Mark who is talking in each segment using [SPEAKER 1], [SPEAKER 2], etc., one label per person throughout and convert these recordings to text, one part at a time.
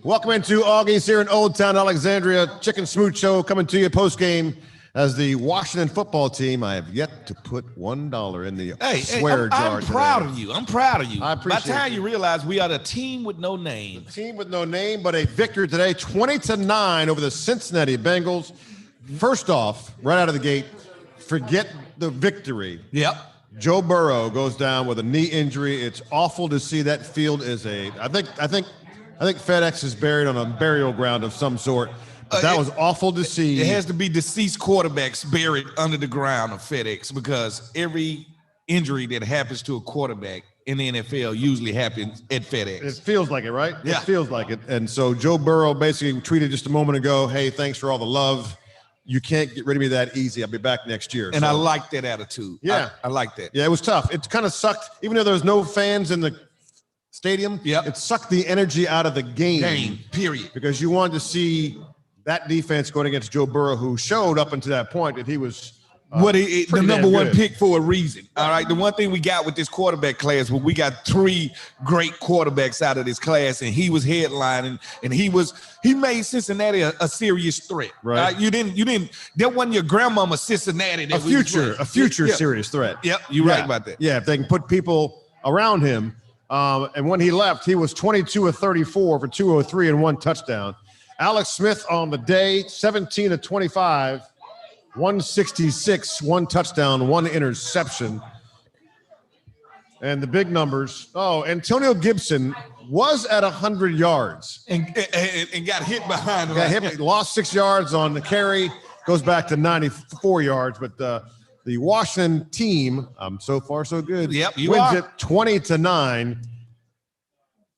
[SPEAKER 1] Welcome into Augie's here in Old Town Alexandria. Chicken Smooch Show coming to you post-game as the Washington football team. I have yet to put $1 in the swear jar.
[SPEAKER 2] I'm proud of you. I'm proud of you.
[SPEAKER 1] I appreciate
[SPEAKER 2] it. By the time you realize we are the team with no name.
[SPEAKER 1] The team with no name, but a victory today, 20-9 over the Cincinnati Bengals. First off, right out of the gate, forget the victory.
[SPEAKER 2] Yep.
[SPEAKER 1] Joe Burrow goes down with a knee injury. It's awful to see that field is I think FedEx is buried on a burial ground of some sort. But that was awful to see.
[SPEAKER 2] It has to be deceased quarterbacks buried under the ground of FedEx, because every injury that happens to a quarterback in the NFL usually happens at FedEx.
[SPEAKER 1] It feels like it, right?
[SPEAKER 2] Yeah.
[SPEAKER 1] It feels like it. And so Joe Burrow basically tweeted just a moment ago, hey, thanks for all the love. You can't get rid of me that easy. I'll be back next year.
[SPEAKER 2] And I like that attitude.
[SPEAKER 1] Yeah.
[SPEAKER 2] I like that.
[SPEAKER 1] Yeah, it was tough. It kind of sucked, even though there was no fans in the stadium.
[SPEAKER 2] Yep.
[SPEAKER 1] It sucked the energy out of the game.
[SPEAKER 2] Period.
[SPEAKER 1] Because you wanted to see that defense going against Joe Burrow, who showed up until that point that he was
[SPEAKER 2] the number one pick for a reason. All right. The one thing we got with this quarterback class, we got 3 great quarterbacks out of this class, and he was headlining, and he made Cincinnati a serious threat.
[SPEAKER 1] Right.
[SPEAKER 2] You didn't. That wasn't your grandmama Cincinnati.
[SPEAKER 1] A future serious threat.
[SPEAKER 2] Yep. You're right about that.
[SPEAKER 1] Yeah. If they can put people around him. And when he left, he was 22 of 34 for 203 and 1 touchdown. Alex Smith on the day, 17 of 25. 166, 1 touchdown, 1 interception. And the big numbers. Oh, Antonio Gibson was at 100 yards.
[SPEAKER 2] And got hit behind him.
[SPEAKER 1] Got hit, lost 6 yards on the carry, goes back to 94 yards. But the Washington team, so far so good.
[SPEAKER 2] Yep,
[SPEAKER 1] wins it 20-9.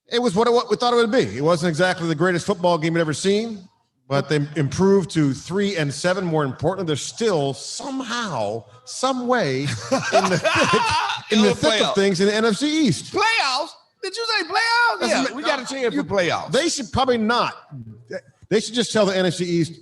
[SPEAKER 1] It was what we thought it would be. It wasn't exactly the greatest football game we'd ever seen, but they improved to 3-7. More importantly, they're still somehow, some way in the thick of things in the NFC East.
[SPEAKER 2] Playoffs? Did you say playoffs? Yeah, we got a chance for playoffs.
[SPEAKER 1] They should probably not. They should just tell the NFC East,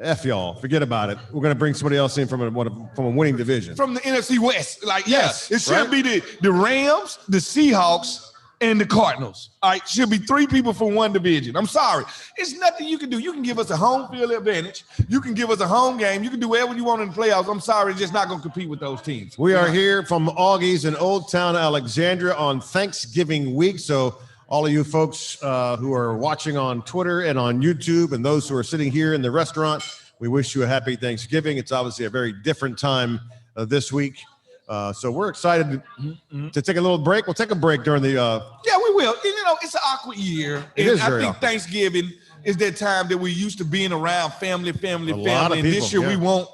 [SPEAKER 1] F y'all, forget about it. We're going to bring somebody else in from a winning division.
[SPEAKER 2] From the NFC West.
[SPEAKER 1] Yes,
[SPEAKER 2] it should be the Rams, the Seahawks, and the Cardinals. All right, should be 3 people from one division. I'm sorry. It's nothing you can do. You can give us a home field advantage. You can give us a home game. You can do whatever you want in the playoffs. I'm sorry, it's just not going to compete with those teams.
[SPEAKER 1] We are here from Augie's in Old Town Alexandria on Thanksgiving week. So all of you folks who are watching on Twitter and on YouTube, and those who are sitting here in the restaurant, we wish you a happy Thanksgiving. It's obviously a very different time this week. So we're excited to take a little break. We'll take a break during the
[SPEAKER 2] yeah, we will. It's an awkward year. I think Thanksgiving is that time that we're used to being around family. And this year we won't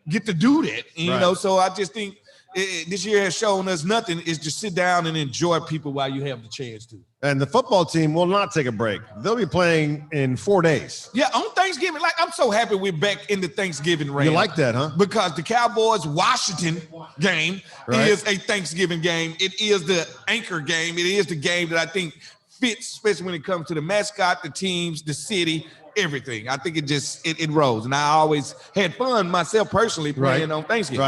[SPEAKER 2] get to do that. And, so I just think this year has shown us nothing is just sit down and enjoy people while you have the chance to.
[SPEAKER 1] And the football team will not take a break. They'll be playing in 4 days.
[SPEAKER 2] Yeah, on Thanksgiving. I'm so happy we're back in the Thanksgiving range.
[SPEAKER 1] You like that, huh?
[SPEAKER 2] Because the Cowboys-Washington game is a Thanksgiving game. It is the anchor game. It is the game that I think fits, especially when it comes to the mascot, the teams, the city, everything. I think it rolls. And I always had fun myself personally playing on Thanksgiving.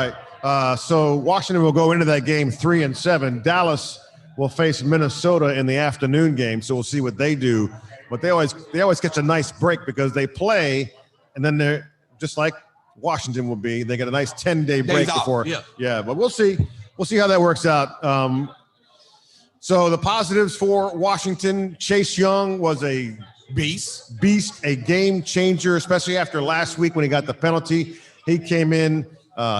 [SPEAKER 1] Right. So Washington will go into that game 3-7. Dallas will face Minnesota in the afternoon game, so we'll see what they do. But they always catch a nice break because they play, and then they're just like Washington will be. They get a nice 10-day break before. Yeah. But we'll see. We'll see how that works out. So the positives for Washington: Chase Young was a beast, a game changer, especially after last week when he got the penalty. He came in.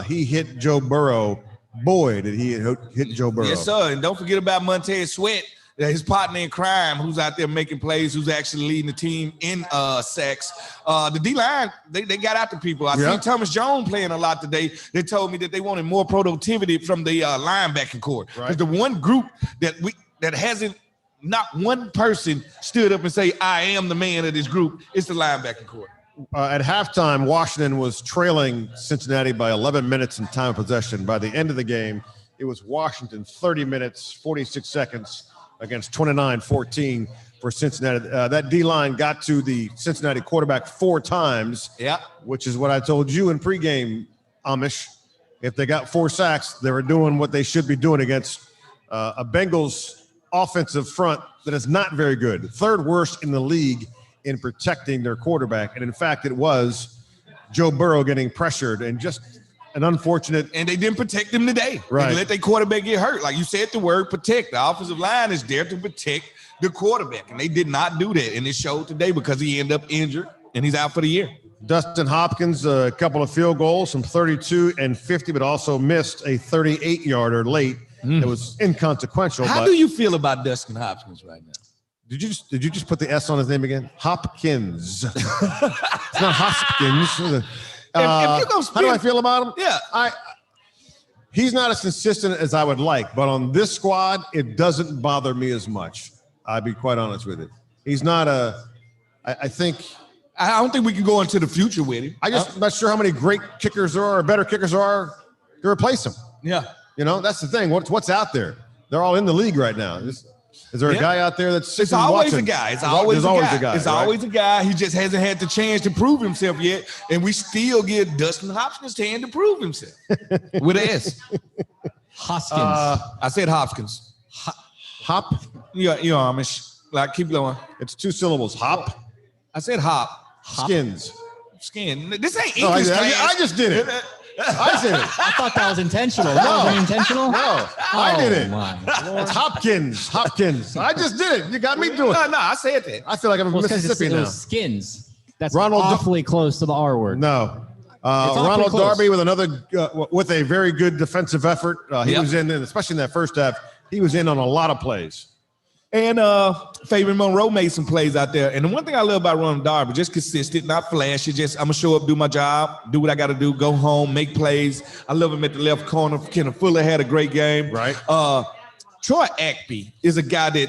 [SPEAKER 1] He hit Joe Burrow. Boy, did he hit Joe Burrow.
[SPEAKER 2] Yes, sir. And don't forget about Montez Sweat, his partner in crime, who's out there making plays, who's actually leading the team in sacks. The D-line, they got after people. I seen Thomas Jones playing a lot today. They told me that they wanted more productivity from the linebacking core. Because the one group that hasn't not one person stood up and say, I am the man of this group, it's the linebacking core.
[SPEAKER 1] At halftime, Washington was trailing Cincinnati by 11 minutes in time of possession. By the end of the game, it was Washington 30 minutes, 46 seconds against 29-14 for Cincinnati. That D-line got to the Cincinnati quarterback 4 times, which is what I told you in pregame, Amish. If they got 4 sacks, they were doing what they should be doing against a Bengals offensive front that is not very good. 3rd worst in the league in protecting their quarterback. And in fact, it was Joe Burrow getting pressured and just an unfortunate.
[SPEAKER 2] And they didn't protect him today.
[SPEAKER 1] Right.
[SPEAKER 2] They let their quarterback get hurt. Like you said, the word protect. The offensive line is there to protect the quarterback. And they did not do that. And it showed today because he ended up injured and he's out for the year.
[SPEAKER 1] Dustin Hopkins, a couple of field goals from 32 and 50, but also missed a 38-yarder late. It was inconsequential.
[SPEAKER 2] How do you feel about Dustin Hopkins right now?
[SPEAKER 1] Did you just put the S on his name again? Hopkins. It's not Hopkins. How do I feel about him?
[SPEAKER 2] Yeah.
[SPEAKER 1] He's not as consistent as I would like, but on this squad, it doesn't bother me as much. I'll be quite honest with it. He's not I don't think we can go into the future with him. I'm not sure how many great kickers there are or better kickers there are to replace him.
[SPEAKER 2] Yeah.
[SPEAKER 1] You know, that's the thing. What's out there? They're all in the league right now. Is there a guy out there that's
[SPEAKER 2] It's always
[SPEAKER 1] watching?
[SPEAKER 2] a guy. It's always a guy. It's
[SPEAKER 1] right?
[SPEAKER 2] always a guy. He just hasn't had the chance to prove himself yet. And we still give Dustin Hopkins a hand to prove himself. With an S.
[SPEAKER 3] Hoskins.
[SPEAKER 2] I said Hopkins.
[SPEAKER 1] Hop?
[SPEAKER 2] You're Amish. Like, keep going.
[SPEAKER 1] It's 2 syllables. Hop?
[SPEAKER 2] I said hop.
[SPEAKER 1] Skins.
[SPEAKER 2] Skin. This ain't
[SPEAKER 1] No,
[SPEAKER 2] English.
[SPEAKER 1] I just did it. I did it.
[SPEAKER 3] I thought that was intentional. That wasn't intentional?
[SPEAKER 1] No, I did it.
[SPEAKER 3] My
[SPEAKER 1] It's Hopkins. I just did it. You got me doing it.
[SPEAKER 2] No, I said that.
[SPEAKER 1] I feel like I'm in Mississippi
[SPEAKER 3] it
[SPEAKER 1] now.
[SPEAKER 3] was skins. That's
[SPEAKER 1] Ronald
[SPEAKER 3] awfully close to the R word.
[SPEAKER 1] No.
[SPEAKER 3] awfully
[SPEAKER 1] Ronald
[SPEAKER 3] close.
[SPEAKER 1] Darby with with a very good defensive effort. He
[SPEAKER 2] Yep.
[SPEAKER 1] was in, especially in that first half, he was in on a lot of plays.
[SPEAKER 2] And Fabian Monroe made some plays out there. And the one thing I love about Ronald Darby, just consistent, not flashy, just I'm going to show up, do my job, do what I got to do, go home, make plays. I love him at the left corner. Kenneth Fuller had a great game.
[SPEAKER 1] Right.
[SPEAKER 2] Troy Ackley is a guy that,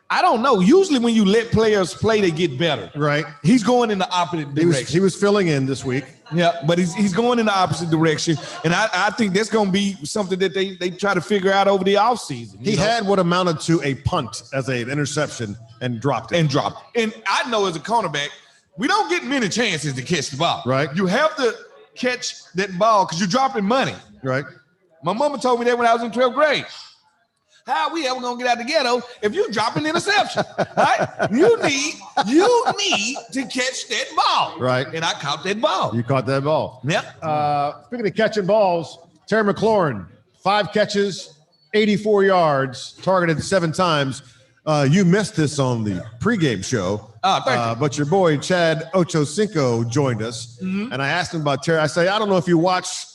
[SPEAKER 2] I don't know, usually when you let players play, they get better.
[SPEAKER 1] Right.
[SPEAKER 2] He's going in the opposite direction.
[SPEAKER 1] He was filling in this week.
[SPEAKER 2] Yeah, but he's going in the opposite direction. And I think that's going to be something that they try to figure out over the offseason.
[SPEAKER 1] He had what amounted to a punt as an interception and dropped it.
[SPEAKER 2] And I know as a cornerback, we don't get many chances to catch the ball.
[SPEAKER 1] Right.
[SPEAKER 2] You have to catch that ball because you're dropping money.
[SPEAKER 1] Right.
[SPEAKER 2] My mama told me that when I was in 12th grade. How are we ever gonna get out of the ghetto if you drop an interception? Right? You need to catch that ball.
[SPEAKER 1] Right.
[SPEAKER 2] And I caught that ball.
[SPEAKER 1] You caught that ball.
[SPEAKER 2] Yep.
[SPEAKER 1] Speaking of catching balls, Terry McLaurin, 5 catches, 84 yards, targeted 7 times. You missed this on the pregame show.
[SPEAKER 2] Thank you.
[SPEAKER 1] But your boy Chad Ochocinco joined us, and I asked him about Terry. I say, I don't know if you watch,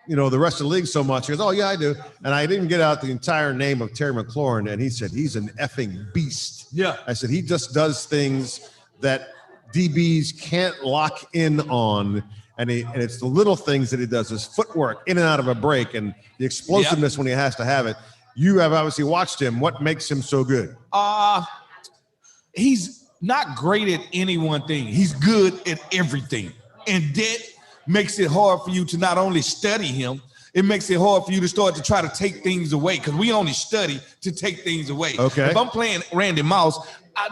[SPEAKER 1] the rest of the league so much. He goes, oh yeah, I do. And I didn't get out the entire name of Terry McLaurin, and he said he's an effing beast.
[SPEAKER 2] Yeah.
[SPEAKER 1] I said he just does things that DBs can't lock in on, and it's the little things that he does, his footwork in and out of a break, and the explosiveness when he has to have it. You have obviously watched him. What makes him so good?
[SPEAKER 2] He's not great at any one thing. He's good at everything. And that makes it hard for you to not only study him, it makes it hard for you to start to try to take things away because we only study to take things away.
[SPEAKER 1] Okay.
[SPEAKER 2] If I'm playing Randy Moss,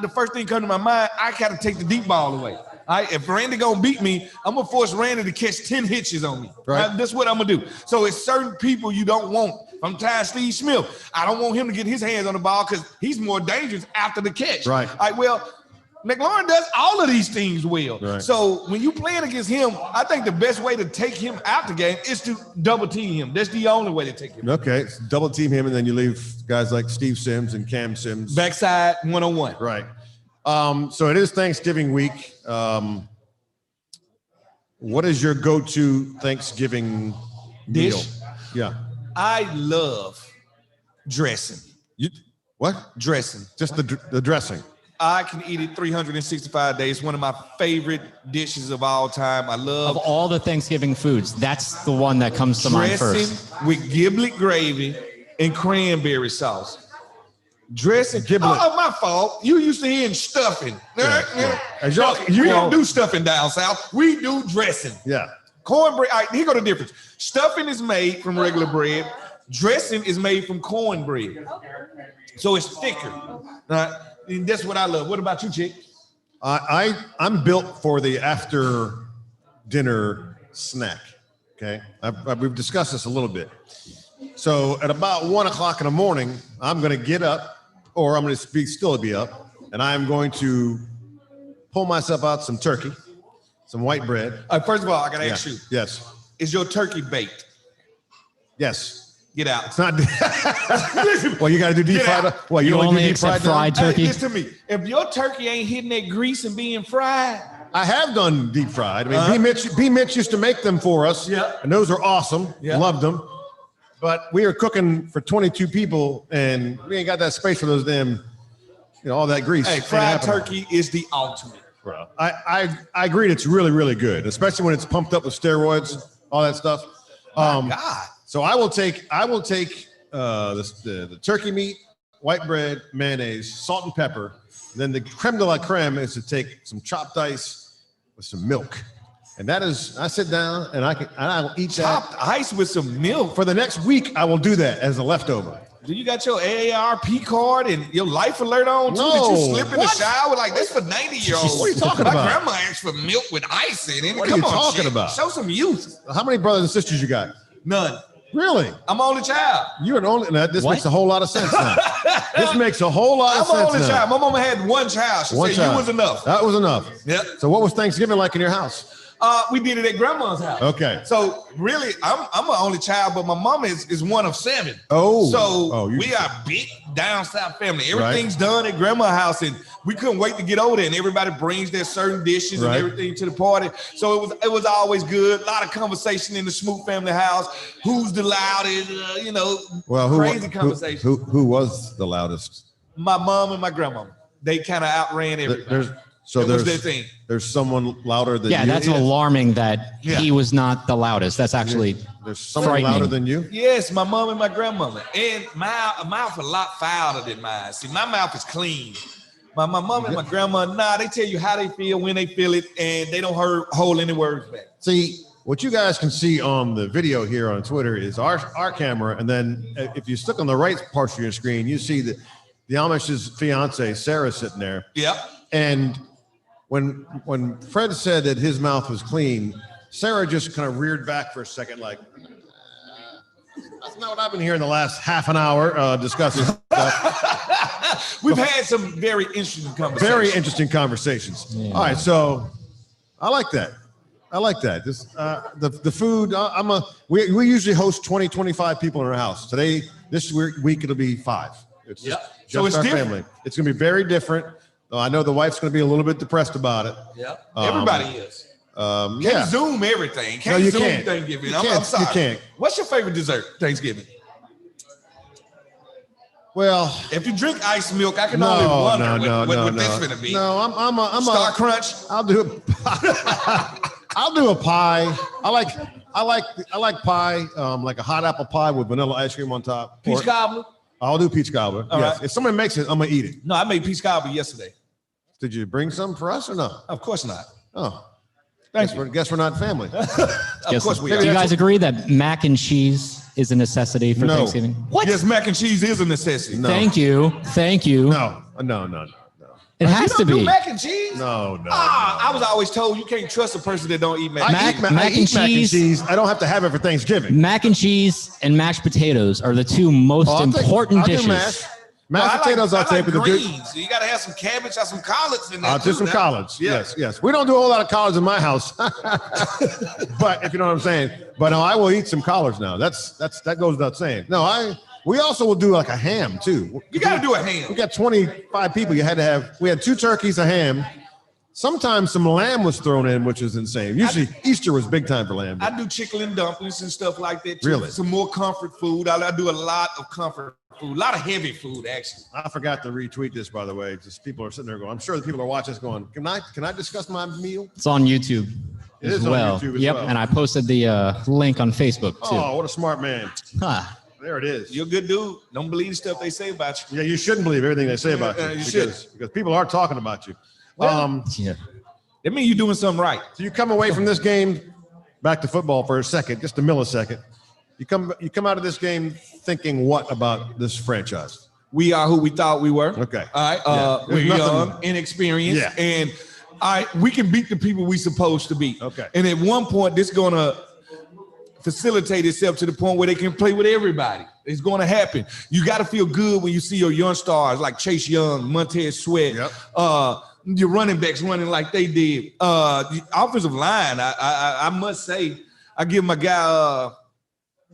[SPEAKER 2] the first thing comes to my mind, I got to take the deep ball away. If Randy gonna beat me, I'm gonna force Randy to catch 10 hitches on me.
[SPEAKER 1] Right.
[SPEAKER 2] That's what I'm gonna do. So it's certain people you don't want. I'm Ty Steve Smith. I don't want him to get his hands on the ball because he's more dangerous after the catch.
[SPEAKER 1] Right.
[SPEAKER 2] Well, McLaurin does all of these things well.
[SPEAKER 1] Right.
[SPEAKER 2] So when you playing against him, I think the best way to take him out the game is to double team him. That's the only way to take him.
[SPEAKER 1] Okay, double team him, and then you leave guys like Steve Sims and Cam Sims.
[SPEAKER 2] Backside 101.
[SPEAKER 1] Right. So it is Thanksgiving week. What is your go-to Thanksgiving meal?
[SPEAKER 2] Dish?
[SPEAKER 1] Yeah.
[SPEAKER 2] I love dressing.
[SPEAKER 1] What?
[SPEAKER 2] Dressing.
[SPEAKER 1] Just the dressing.
[SPEAKER 2] I can eat it 365 days. One of my favorite dishes of all time. I love
[SPEAKER 3] Of all the Thanksgiving foods, that's the one that comes to mind
[SPEAKER 2] dressing
[SPEAKER 3] first.
[SPEAKER 2] with giblet gravy and cranberry sauce. Dressing.
[SPEAKER 1] Giblet.
[SPEAKER 2] Oh, my fault. You used to hear stuffing.
[SPEAKER 1] Yeah.
[SPEAKER 2] No, you don't do stuffing down south. We do dressing.
[SPEAKER 1] Yeah.
[SPEAKER 2] Cornbread. All right, here go the difference. Stuffing is made from regular bread. Dressing is made from cornbread. So it's thicker. All right. And that's what I love. What about you, Chick?
[SPEAKER 1] I'm built for the after dinner snack. Okay. We've discussed this a little bit. So at about 1 o'clock in the morning, I'm going to get up, or I'm going to still be up, and I'm going to pull myself out some turkey, some white bread.
[SPEAKER 2] First of all, I gotta ask you.
[SPEAKER 1] Yes.
[SPEAKER 2] Is your turkey baked?
[SPEAKER 1] Yes.
[SPEAKER 2] Get out.
[SPEAKER 1] It's not. Well, you got to do deep fried. Well, you
[SPEAKER 3] only
[SPEAKER 1] do deep
[SPEAKER 3] accept
[SPEAKER 1] fried
[SPEAKER 3] turkey.
[SPEAKER 2] Hey, listen to me. If your turkey ain't hitting that grease and being fried,
[SPEAKER 1] I have done deep fried. I mean, B. Mitch used to make them for us.
[SPEAKER 2] Yeah.
[SPEAKER 1] And those are awesome.
[SPEAKER 2] Yeah.
[SPEAKER 1] Loved them. But we are cooking for 22 people, and we ain't got that space for those damn, all that grease.
[SPEAKER 2] hey, fried turkey is the ultimate.
[SPEAKER 1] Bro, I agreed. It's really, really good, especially when it's pumped up with steroids, all that stuff.
[SPEAKER 2] My God.
[SPEAKER 1] So I will take the turkey meat, white bread, mayonnaise, salt and pepper. Then the creme de la creme is to take some chopped ice with some milk, and that is I sit down and I will eat
[SPEAKER 2] Chopped ice with some milk.
[SPEAKER 1] for the next week. I will do that as a leftover.
[SPEAKER 2] Do you got your AARP card and your life alert on too?
[SPEAKER 1] No.
[SPEAKER 2] Did you slip in the
[SPEAKER 1] What?
[SPEAKER 2] shower like this for 90-year-olds?
[SPEAKER 1] What are you talking
[SPEAKER 2] My
[SPEAKER 1] about?
[SPEAKER 2] grandma asked for milk with ice in it.
[SPEAKER 1] What are
[SPEAKER 2] Come
[SPEAKER 1] you
[SPEAKER 2] on,
[SPEAKER 1] talking
[SPEAKER 2] chick.
[SPEAKER 1] about?
[SPEAKER 2] Show some youth.
[SPEAKER 1] How many brothers and sisters you got?
[SPEAKER 2] None.
[SPEAKER 1] Really?
[SPEAKER 2] I'm only child.
[SPEAKER 1] You're an only. This
[SPEAKER 3] What?
[SPEAKER 1] makes a whole lot of sense now. This makes a whole lot of
[SPEAKER 2] I'm an
[SPEAKER 1] sense
[SPEAKER 2] only
[SPEAKER 1] now.
[SPEAKER 2] child. My mama had one child. She said you was enough.
[SPEAKER 1] That was enough.
[SPEAKER 2] Yep.
[SPEAKER 1] So what was Thanksgiving like in your house?
[SPEAKER 2] We did it at grandma's house.
[SPEAKER 1] Okay.
[SPEAKER 2] So really, I'm an only child, but my mama is one of 7.
[SPEAKER 1] Oh.
[SPEAKER 2] So
[SPEAKER 1] you-
[SPEAKER 2] we are big down south family. Everything's done at grandma's house, and we couldn't wait to get over there. And everybody brings their certain dishes
[SPEAKER 1] Right.
[SPEAKER 2] and everything to the party. So it was always good. A lot of conversation in the Smoot family house. Who's the loudest? Crazy conversation.
[SPEAKER 1] Who was the loudest?
[SPEAKER 2] My mom and my grandma. They kind of outran everybody. Was their thing.
[SPEAKER 1] There's someone louder than
[SPEAKER 3] Yeah,
[SPEAKER 1] you.
[SPEAKER 3] that's alarming that
[SPEAKER 2] Yeah.
[SPEAKER 3] he was not the loudest. That's actually
[SPEAKER 1] There's someone
[SPEAKER 3] frightening.
[SPEAKER 1] louder than you.
[SPEAKER 2] Yes, my mom and my grandmother. And my mouth a lot fouler than mine. See, my mouth is clean. My mom and my grandma, they tell you how they feel when they feel it, and they don't hold any words back.
[SPEAKER 1] See, what you guys can see on the video here on Twitter is our camera, and then if you stick on the right part of your screen, you see the Amish's fiance Sarah sitting there.
[SPEAKER 2] Yep.
[SPEAKER 1] And when Fred said that his mouth was clean, Sarah just kind of reared back for a second, like, that's not what I've been hearing the last half an hour discussing stuff.
[SPEAKER 2] We've had some very interesting conversations.
[SPEAKER 1] Very interesting conversations.
[SPEAKER 3] Yeah.
[SPEAKER 1] All right, so I like that. This the food. We usually host 20, 25 people in our house. This week it'll be 5. It's
[SPEAKER 2] Yep.
[SPEAKER 1] just
[SPEAKER 2] So it's
[SPEAKER 1] our
[SPEAKER 2] different.
[SPEAKER 1] family. It's going to be very different. I know the wife's going to be a little bit depressed about it.
[SPEAKER 2] Yep. Everybody is.
[SPEAKER 1] Yeah.
[SPEAKER 2] Zoom everything.
[SPEAKER 1] No, you
[SPEAKER 2] Zoom
[SPEAKER 1] can't.
[SPEAKER 2] Thanksgiving.
[SPEAKER 1] You
[SPEAKER 2] I'm
[SPEAKER 1] can't.
[SPEAKER 2] sorry.
[SPEAKER 1] You can't.
[SPEAKER 2] What's your favorite dessert Thanksgiving?
[SPEAKER 1] Well,
[SPEAKER 2] If you drink ice milk, I can only wonder what this is going to be.
[SPEAKER 1] No, I'm
[SPEAKER 2] Star
[SPEAKER 1] a
[SPEAKER 2] Crunch.
[SPEAKER 1] I'll do a pie. I like pie, like a hot apple pie with vanilla ice cream on top.
[SPEAKER 2] Peach cobbler.
[SPEAKER 1] I'll do peach cobbler.
[SPEAKER 2] All
[SPEAKER 1] Yes.
[SPEAKER 2] right.
[SPEAKER 1] If somebody makes it, I'm gonna eat it.
[SPEAKER 2] No, I made peach cobbler yesterday.
[SPEAKER 1] Did you bring some for us or not?
[SPEAKER 2] Of course not.
[SPEAKER 1] Oh,
[SPEAKER 2] Thank you.
[SPEAKER 1] Guess we're not family.
[SPEAKER 2] Of course we
[SPEAKER 3] Do
[SPEAKER 2] are.
[SPEAKER 3] you guys agree that mac and cheese is a necessity for
[SPEAKER 1] No.
[SPEAKER 3] Thanksgiving? What?
[SPEAKER 2] Yes, mac and cheese is a necessity.
[SPEAKER 1] No.
[SPEAKER 3] Thank you.
[SPEAKER 1] No.
[SPEAKER 3] It has
[SPEAKER 2] You
[SPEAKER 3] to
[SPEAKER 2] don't do
[SPEAKER 3] be.
[SPEAKER 2] mac and cheese?
[SPEAKER 1] No.
[SPEAKER 2] I was always told you can't trust a person that don't eat mac and
[SPEAKER 3] Mac-
[SPEAKER 2] cheese.
[SPEAKER 1] I
[SPEAKER 3] and
[SPEAKER 1] eat mac and
[SPEAKER 3] cheese.
[SPEAKER 1] cheese. I don't have to have it for Thanksgiving.
[SPEAKER 3] Mac and cheese and mashed potatoes are the two most important
[SPEAKER 1] I'll do
[SPEAKER 3] dishes.
[SPEAKER 1] mashed. Mashed potatoes I'll take with the
[SPEAKER 2] greens. You got to have some cabbage or some collards in there.
[SPEAKER 1] I'll do
[SPEAKER 2] too,
[SPEAKER 1] some
[SPEAKER 2] now.
[SPEAKER 1] collards.
[SPEAKER 2] Yeah.
[SPEAKER 1] Yes. We don't do a whole lot of collards in my house, but if you know what I'm saying. But no, I will eat some collards now. That goes without saying. No, we also will do like a ham too.
[SPEAKER 2] You got to do a
[SPEAKER 1] We
[SPEAKER 2] ham.
[SPEAKER 1] got 25 people. We had 2 turkeys, a ham. Sometimes some lamb was thrown in, which is insane. Usually Easter was big time for lamb.
[SPEAKER 2] I do chicken and dumplings and stuff like that too.
[SPEAKER 1] Really?
[SPEAKER 2] Some more comfort food. I do a lot of comfort food, a lot of heavy food actually.
[SPEAKER 1] I forgot to retweet this, by the way. Just people are sitting there going, I'm sure the people are watching this going, can I discuss my meal?
[SPEAKER 3] It's on YouTube
[SPEAKER 1] It
[SPEAKER 3] as
[SPEAKER 1] is on
[SPEAKER 3] well.
[SPEAKER 1] YouTube as
[SPEAKER 3] Yep,
[SPEAKER 1] well.
[SPEAKER 3] and I posted the link on Facebook too.
[SPEAKER 1] Oh, what a smart man.
[SPEAKER 3] Huh.
[SPEAKER 1] There it is.
[SPEAKER 2] You're a good dude. Don't believe the stuff they say about you.
[SPEAKER 1] Yeah, you shouldn't believe everything they say about you.
[SPEAKER 2] You
[SPEAKER 1] because people are talking about you.
[SPEAKER 2] Well,
[SPEAKER 3] Yeah.
[SPEAKER 2] That means you're doing something right.
[SPEAKER 1] So you come away from this game, back to football for a second, just a millisecond. You come out of this game thinking what about this franchise?
[SPEAKER 2] We are who we thought we were.
[SPEAKER 1] Okay.
[SPEAKER 2] All right.
[SPEAKER 1] Yeah.
[SPEAKER 2] We're
[SPEAKER 1] There's
[SPEAKER 2] young,
[SPEAKER 1] nothing-
[SPEAKER 2] inexperienced,
[SPEAKER 1] Yeah.
[SPEAKER 2] and we can beat the people we supposed to beat.
[SPEAKER 1] Okay.
[SPEAKER 2] And at one point, this gonna facilitate itself to the point where they can play with everybody. It's going to happen. You got to feel good when you see your young stars like Chase Young, Montez Sweat,
[SPEAKER 1] Yep.
[SPEAKER 2] your running backs running like they did. The offensive line, I must say, I give my guy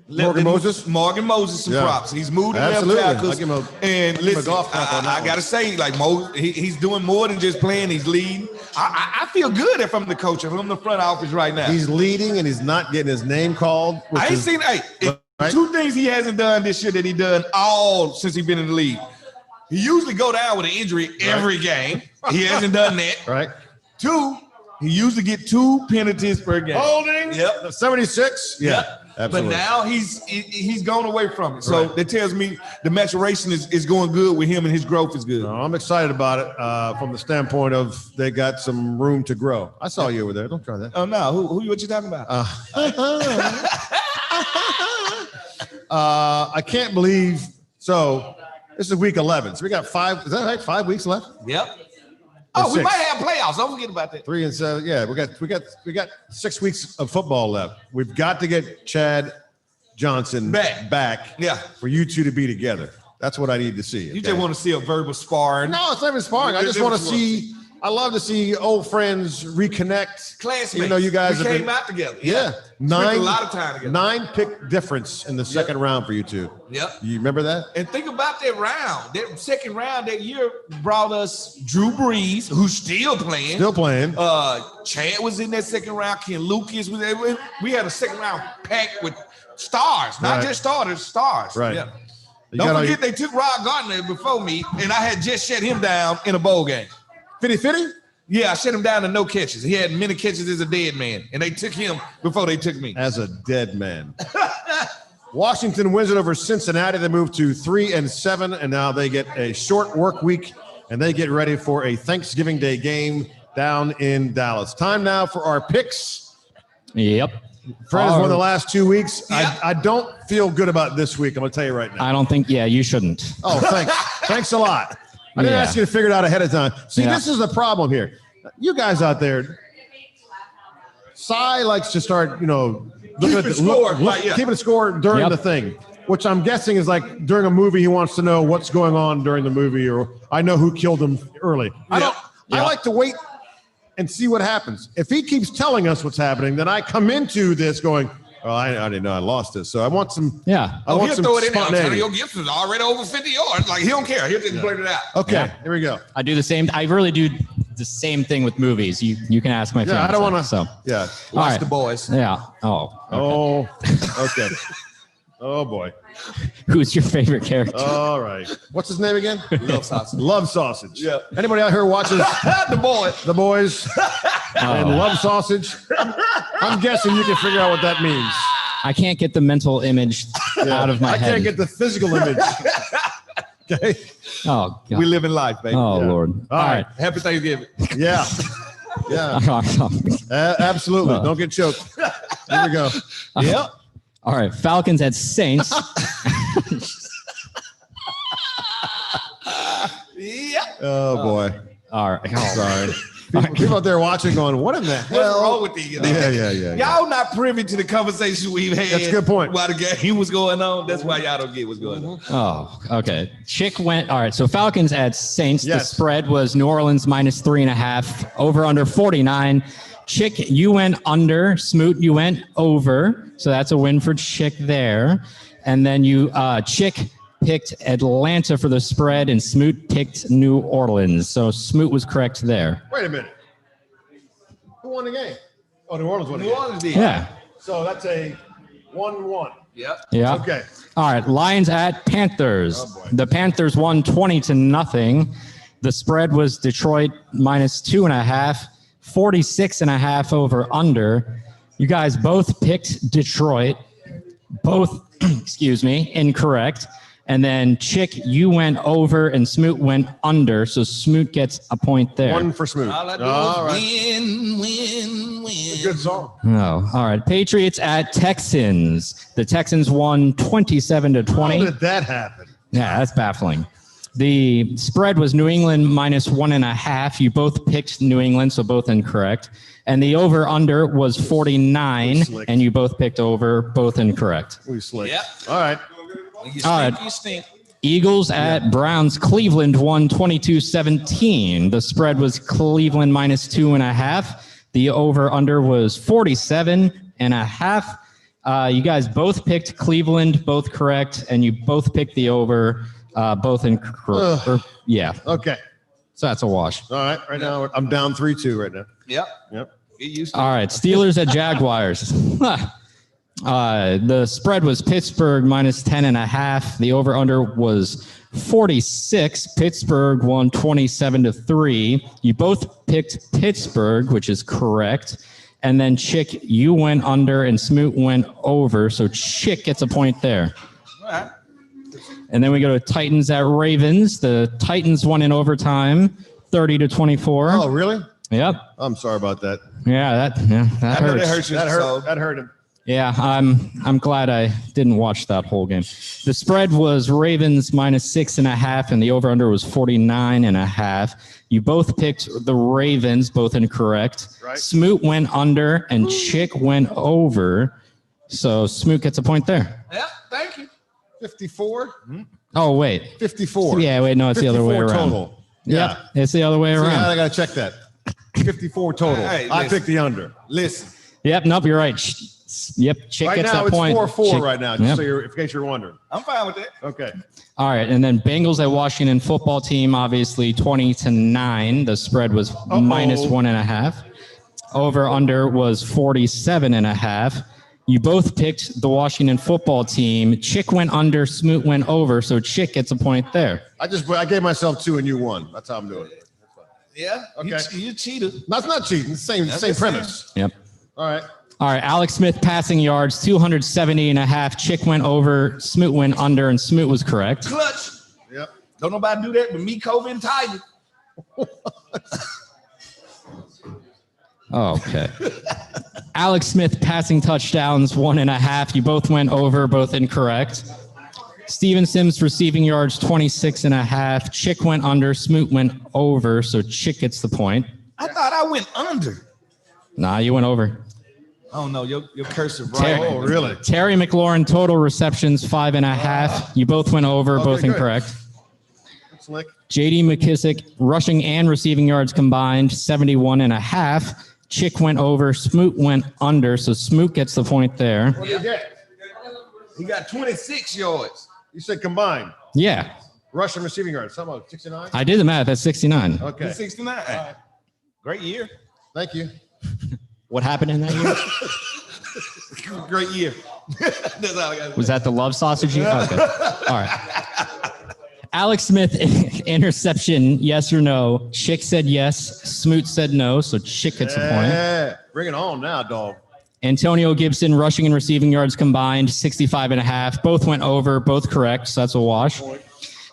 [SPEAKER 1] Morgan Moses
[SPEAKER 2] some props. He's moved in left tackles. And listen, I gotta say, like he's doing more than just playing. He's leading. I feel good if I'm the coach, if I'm the front office right now.
[SPEAKER 1] He's leading and he's not getting his name called.
[SPEAKER 2] I ain't seen. Right? Two things he hasn't done this year that he done all since he's been in the league. He usually go down with an injury every game. He hasn't done that.
[SPEAKER 1] Right.
[SPEAKER 2] Two, he usually get 2 penalties per game.
[SPEAKER 1] Holding.
[SPEAKER 2] Yep.
[SPEAKER 1] 76. Yeah.
[SPEAKER 2] Yep. Absolutely. But now he's gone away from it. So that tells me the maturation is going good with him and his growth is good.
[SPEAKER 1] No, I'm excited about it from the standpoint of they got some room to grow. I saw you over there. Don't try that.
[SPEAKER 2] Oh, no. What you talking about?
[SPEAKER 1] I can't believe. So this is week 11. So we got 5. Is that right? 5 weeks left.
[SPEAKER 2] Yep. Oh, we might have playoffs. Don't forget about that.
[SPEAKER 1] 3 and 7. Yeah, we got 6 weeks of football left. We've got to get Chad Johnson back.
[SPEAKER 2] Yeah.
[SPEAKER 1] For you two to be together. That's what I need to see.
[SPEAKER 2] You just want to see a verbal sparring.
[SPEAKER 1] No, it's not even sparring. I just want to see. I love to see old friends reconnect.
[SPEAKER 2] Classmates.
[SPEAKER 1] You know, you guys
[SPEAKER 2] came out together.
[SPEAKER 1] Yeah.
[SPEAKER 2] Spent a lot of time together.
[SPEAKER 1] 9 pick difference in the second round for you two.
[SPEAKER 2] Yep.
[SPEAKER 1] You remember that?
[SPEAKER 2] And think about that round. That second round that year brought us Drew Brees, who's still playing. Chad was in that second round. Ken Lucas was there. We had a second round packed with stars, not just starters, stars.
[SPEAKER 1] Right.
[SPEAKER 2] Yeah. Don't forget they took Rod Gardner before me, and I had just shut him down in a bowl game.
[SPEAKER 1] 50-50?
[SPEAKER 2] Yeah, I shut him down to no catches. He had many catches as a dead man, and they took him before they took me.
[SPEAKER 1] As a dead man. Washington wins it over Cincinnati. They move to 3 and 7, and now they get a short work week, and they get ready for a Thanksgiving Day game down in Dallas. Time now for our picks.
[SPEAKER 3] Yep.
[SPEAKER 1] Fred has won the last 2 weeks. Yeah. I don't feel good about this week. I'm going to tell you right now.
[SPEAKER 3] I don't think, you shouldn't.
[SPEAKER 1] Oh, thanks. Thanks a lot. I didn't ask you to figure it out ahead of time. See, this is the problem here. You guys out there, Cy likes to start, looking at the score, keeping a score during the thing, which I'm guessing is like during a movie. He wants to know what's going on during the movie, or I know who killed him early. I like to wait and see what happens. If he keeps telling us what's happening, then I come into this going, well, I didn't know I lost this. So I want some.
[SPEAKER 3] Yeah.
[SPEAKER 1] I want
[SPEAKER 2] he'll
[SPEAKER 1] some
[SPEAKER 2] throw it in there.
[SPEAKER 1] spontaneity.
[SPEAKER 2] Antonio Gibson's already over 50 yards. Like, he don't care. He'll just blurt it out.
[SPEAKER 1] Okay. Here we go.
[SPEAKER 3] I do the same. I really do the same thing with movies. You can ask my family.
[SPEAKER 1] I don't want to.
[SPEAKER 3] So
[SPEAKER 2] watch the boys.
[SPEAKER 3] Yeah. Oh. Okay.
[SPEAKER 1] Okay. Oh boy.
[SPEAKER 3] Who's your favorite character?
[SPEAKER 1] All right. What's his name again?
[SPEAKER 2] Love Sausage.
[SPEAKER 1] Love Sausage.
[SPEAKER 2] Yeah.
[SPEAKER 1] Anybody out here watches The Boys and Love Sausage? I'm guessing you can figure out what that means.
[SPEAKER 3] I can't get the mental image out of my head.
[SPEAKER 1] I can't get the physical image. Okay.
[SPEAKER 3] Oh, God.
[SPEAKER 2] We live in life, baby.
[SPEAKER 3] Oh, Lord.
[SPEAKER 1] All right.
[SPEAKER 2] Happy Thanksgiving.
[SPEAKER 1] Yeah. Yeah. Absolutely. Don't get choked. Here we go.
[SPEAKER 2] Yep.
[SPEAKER 3] All right. Falcons at Saints.
[SPEAKER 1] Oh, boy.
[SPEAKER 3] All right. Oh.
[SPEAKER 1] Sorry. People out there watching going, what in the hell?
[SPEAKER 2] What's wrong with these?
[SPEAKER 1] Yeah.
[SPEAKER 2] Y'all not privy to the conversation we've had.
[SPEAKER 1] That's a good point.
[SPEAKER 2] While the game was going on. That's why y'all don't get what's going on.
[SPEAKER 3] Oh, okay. Chick went. All right. So Falcons at Saints.
[SPEAKER 1] Yes.
[SPEAKER 3] The spread was New Orleans -3.5. Over under 49. Chick, you went under. Smoot, you went over. So that's a win for Chick there. And then Chick picked Atlanta for the spread, and Smoot picked New Orleans. So Smoot was correct there.
[SPEAKER 1] Wait a minute. Who won the game? Oh, New Orleans won the game.
[SPEAKER 2] New Orleans did.
[SPEAKER 3] Yeah.
[SPEAKER 1] So that's a 1-1.
[SPEAKER 2] Yep.
[SPEAKER 3] Yeah.
[SPEAKER 1] Okay.
[SPEAKER 3] All right. Lions at Panthers.
[SPEAKER 1] Oh, boy.
[SPEAKER 3] The Panthers won 20-0. The spread was Detroit -2.5, 46.5 over under. You guys both picked Detroit. Both, incorrect. And then Chick, you went over and Smoot went under. So Smoot gets a point there.
[SPEAKER 1] 1 for Smoot.
[SPEAKER 2] All I do is win.
[SPEAKER 1] Good song.
[SPEAKER 3] Oh, all right. Patriots at Texans. The Texans won 27-20.
[SPEAKER 1] How did that happen?
[SPEAKER 3] Yeah, that's baffling. The spread was New England -1.5. You both picked New England, so both incorrect. And the over-under was 49, and you both picked over, both incorrect.
[SPEAKER 1] We slick.
[SPEAKER 2] Yep.
[SPEAKER 1] All right.
[SPEAKER 2] You
[SPEAKER 3] All right.
[SPEAKER 2] stink.
[SPEAKER 3] Eagles at Browns. Cleveland won 22-17. The spread was Cleveland minus 2.5. The over-under was 47.5. You guys both picked Cleveland, both correct, and you both picked the over, both incorrect. Yeah.
[SPEAKER 1] Okay.
[SPEAKER 3] So that's a wash.
[SPEAKER 1] All right. Right now, I'm down 3-2 right now.
[SPEAKER 2] Yep. Get used to
[SPEAKER 3] All right. Steelers at Jaguars. The spread was Pittsburgh minus 10.5. The over-under was 46. Pittsburgh won 27-3. You both picked Pittsburgh, which is correct. And then Chick, you went under and Smoot went over. So Chick gets a point there.
[SPEAKER 2] All right.
[SPEAKER 3] And then we go to Titans at Ravens. The Titans won in overtime, 30-24.
[SPEAKER 1] Oh, really?
[SPEAKER 3] Yep.
[SPEAKER 1] I'm sorry about that.
[SPEAKER 3] Yeah, that hurts.
[SPEAKER 2] That hurt.
[SPEAKER 1] That hurt him.
[SPEAKER 3] Yeah, I'm glad I didn't watch that whole game. The spread was Ravens minus 6.5, and the over/under was 49.5. You both picked the Ravens, both incorrect.
[SPEAKER 1] Right.
[SPEAKER 3] Smoot went under, and Chick went over. So Smoot gets a point there.
[SPEAKER 2] Yeah, thank you.
[SPEAKER 1] 54?
[SPEAKER 3] Oh wait,
[SPEAKER 1] 54.
[SPEAKER 3] yeah, wait, no, it's the other way around.
[SPEAKER 1] Total.
[SPEAKER 3] Yep, it's the other way
[SPEAKER 1] See,
[SPEAKER 3] around.
[SPEAKER 1] I got to check that. 54 total.
[SPEAKER 2] Hey,
[SPEAKER 1] I
[SPEAKER 2] listen.
[SPEAKER 1] picked the under.
[SPEAKER 2] Listen.
[SPEAKER 3] Yep, nope, you're right. Yep, Chick
[SPEAKER 1] Right
[SPEAKER 3] gets
[SPEAKER 1] now,
[SPEAKER 3] that point.
[SPEAKER 1] it's 4-4
[SPEAKER 3] Chick-
[SPEAKER 1] right now, just
[SPEAKER 3] Yep.
[SPEAKER 1] so in case you're wondering.
[SPEAKER 2] I'm fine with that.
[SPEAKER 1] Okay.
[SPEAKER 3] All right, and then Bengals at Washington football team, obviously 20-9. The spread was minus 1.5. Over under was 47.5. You both picked the Washington football team. Chick went under, Smoot went over, so Chick gets a point there.
[SPEAKER 1] I gave myself 2 and you 1. That's how I'm doing it.
[SPEAKER 2] Yeah.
[SPEAKER 1] Okay.
[SPEAKER 2] You cheated.
[SPEAKER 1] That's not cheating. Same premise.
[SPEAKER 3] Yep.
[SPEAKER 1] All right.
[SPEAKER 3] All right, Alex Smith passing yards, 270.5. Chick went over, Smoot went under, and Smoot was correct.
[SPEAKER 2] Clutch.
[SPEAKER 1] Yep.
[SPEAKER 2] Don't nobody do that but me, Kobe, and Tiger.
[SPEAKER 3] Okay. Alex Smith passing touchdowns, 1.5. You both went over, both incorrect. Steven Sims receiving yards, 26.5. Chick went under, Smoot went over, so Chick gets the point.
[SPEAKER 2] I thought I went under.
[SPEAKER 3] Nah, you went over.
[SPEAKER 2] Oh no, your cursive
[SPEAKER 3] Terry-
[SPEAKER 2] right.
[SPEAKER 1] Oh, really?
[SPEAKER 3] Terry McLaurin, total receptions, 5.5. You both went over, both
[SPEAKER 1] good.
[SPEAKER 3] incorrect.
[SPEAKER 1] Slick.
[SPEAKER 3] J.D. McKissick, rushing and receiving yards combined, 71.5. Chick went over, Smoot went under, so Smoot gets the point there.
[SPEAKER 1] What did you get?
[SPEAKER 2] He got 26 yards.
[SPEAKER 1] You said combined.
[SPEAKER 3] Yeah,
[SPEAKER 1] Rushing receiving yards. Something about 69?
[SPEAKER 3] I did the math. That's 69.
[SPEAKER 1] Okay.
[SPEAKER 2] 69. Great year.
[SPEAKER 1] Thank you.
[SPEAKER 3] What happened in that year?
[SPEAKER 2] Great year. That's all I got.
[SPEAKER 3] Was that the love sausage? Okay. All right. Alex Smith, interception, yes or no? Chick said yes. Smoot said no, so Chick gets a point.
[SPEAKER 1] Yeah. Bring it on now, dog.
[SPEAKER 3] Antonio Gibson, rushing and receiving yards combined, 65.5. Both went over, both correct, so that's a wash.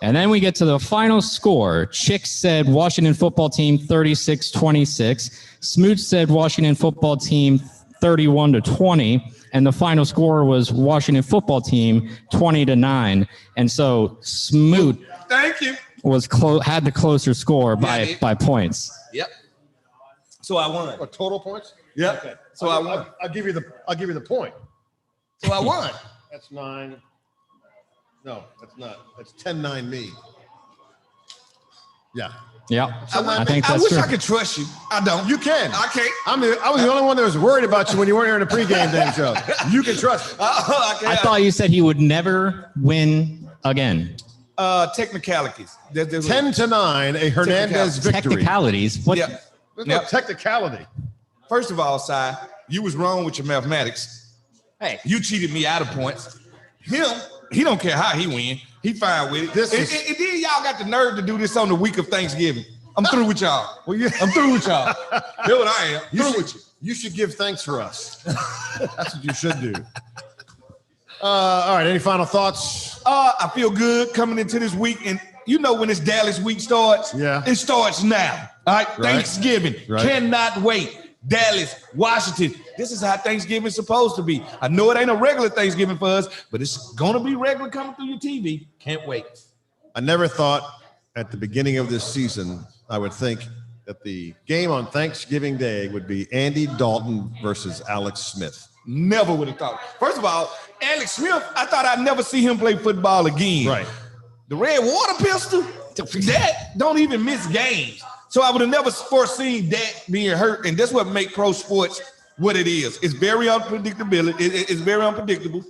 [SPEAKER 3] And then we get to the final score. Chick said Washington football team 36-26. Smoot said Washington football team 31-20. And the final score was Washington football team 20-9. And so Smoot
[SPEAKER 2] Thank you.
[SPEAKER 3] was had the closer score by points.
[SPEAKER 2] Yep. So I won.
[SPEAKER 1] What, total points?
[SPEAKER 2] Yep.
[SPEAKER 1] Okay.
[SPEAKER 2] So I won.
[SPEAKER 1] I'll give you the point.
[SPEAKER 2] So I won.
[SPEAKER 1] That's 9. No, that's not. That's 10-9 me. Yeah.
[SPEAKER 3] Yeah, I think
[SPEAKER 2] I
[SPEAKER 3] that's
[SPEAKER 2] wish
[SPEAKER 3] true.
[SPEAKER 2] I could trust you. I don't.
[SPEAKER 1] You can.
[SPEAKER 2] I can't.
[SPEAKER 1] I was the only one that was worried about you when you weren't here in the pregame damn show. You can trust me.
[SPEAKER 2] I can't.
[SPEAKER 3] I thought you said he would never win again.
[SPEAKER 2] Technicalities. There's
[SPEAKER 1] 10-9, a Hernandez victory.
[SPEAKER 3] Technicalities. What?
[SPEAKER 2] Yeah.
[SPEAKER 1] There's no
[SPEAKER 2] Yep.
[SPEAKER 1] technicality.
[SPEAKER 2] First of all, Si, you was wrong with your mathematics.
[SPEAKER 3] Hey,
[SPEAKER 2] You cheated me out of points. Him, he don't care how he win. He fine with it.
[SPEAKER 1] This
[SPEAKER 2] and,
[SPEAKER 1] is-
[SPEAKER 2] and then y'all got the nerve to do this on the week of Thanksgiving. I'm through with y'all.
[SPEAKER 1] Well, you,
[SPEAKER 2] I'm through with y'all. That's what I am.
[SPEAKER 1] you,
[SPEAKER 2] Through
[SPEAKER 1] should,
[SPEAKER 2] with you.
[SPEAKER 1] you should give thanks for us. That's what you should do. All right. Any final thoughts?
[SPEAKER 2] I feel good coming into this week. And you know when this Dallas week starts?
[SPEAKER 1] Yeah.
[SPEAKER 2] It starts now. All right.
[SPEAKER 1] Right.
[SPEAKER 2] Thanksgiving.
[SPEAKER 1] Right.
[SPEAKER 2] Cannot wait. Dallas, Washington. This is how Thanksgiving's supposed to be. I know it ain't a regular Thanksgiving for us, but it's going to be regular coming through your TV. Can't wait.
[SPEAKER 1] I never thought at the beginning of this season I would think that the game on Thanksgiving Day would be Andy Dalton versus Alex Smith.
[SPEAKER 2] Never would have thought. First of all, Alex Smith, I thought I'd never see him play football again.
[SPEAKER 1] Right.
[SPEAKER 2] The red water pistol, that don't even miss games. So I would have never foreseen that being hurt. And that's what makes pro sports what it is. It's very unpredictable. It's very unpredictable.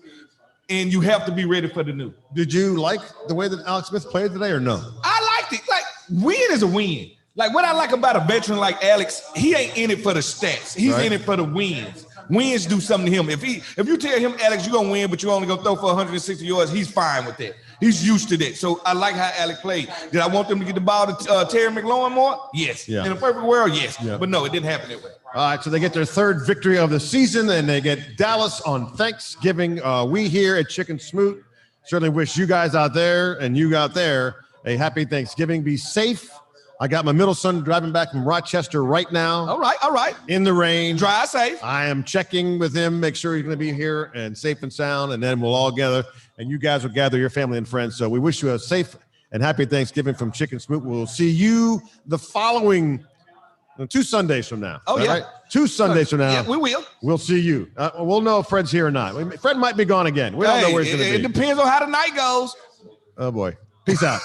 [SPEAKER 2] And you have to be ready for the new.
[SPEAKER 1] Did you like the way that Alex Smith played today or no?
[SPEAKER 2] I liked it. Like, win is a win. Like, what I like about a veteran like Alex, he ain't in it for the stats. He's in it for the wins. Wins do something to him. If you tell him, Alex, you're going to win, but you're only going to throw for 160 yards, he's fine with that. He's used to that. So I like how Alex played. Did I want them to get the ball to Terry McLaurin more? Yes. Yeah. In a perfect world, yes. Yeah. But no, it didn't happen that way.
[SPEAKER 1] All right, so they get their third victory of the season, and they get Dallas on Thanksgiving. We here at Chicken Smoot certainly wish you guys out there and you out there a happy Thanksgiving. Be safe. I got my middle son driving back from Rochester right now.
[SPEAKER 2] All right.
[SPEAKER 1] In the rain.
[SPEAKER 2] Drive safe.
[SPEAKER 1] I am checking with him, make sure he's going to be here and safe and sound, and then we'll all gather, and you guys will gather your family and friends. So we wish you a safe and happy Thanksgiving from Chicken Smoot. We'll see you the following 2 Sundays from now.
[SPEAKER 2] Oh, yeah.
[SPEAKER 1] Right? 2 Sundays from now.
[SPEAKER 2] Yeah, we will.
[SPEAKER 1] We'll see you. We'll know if Fred's here or not. Fred might be gone again. We don't know where he's going to be.
[SPEAKER 2] It depends on how the night goes.
[SPEAKER 1] Oh, boy. Peace out.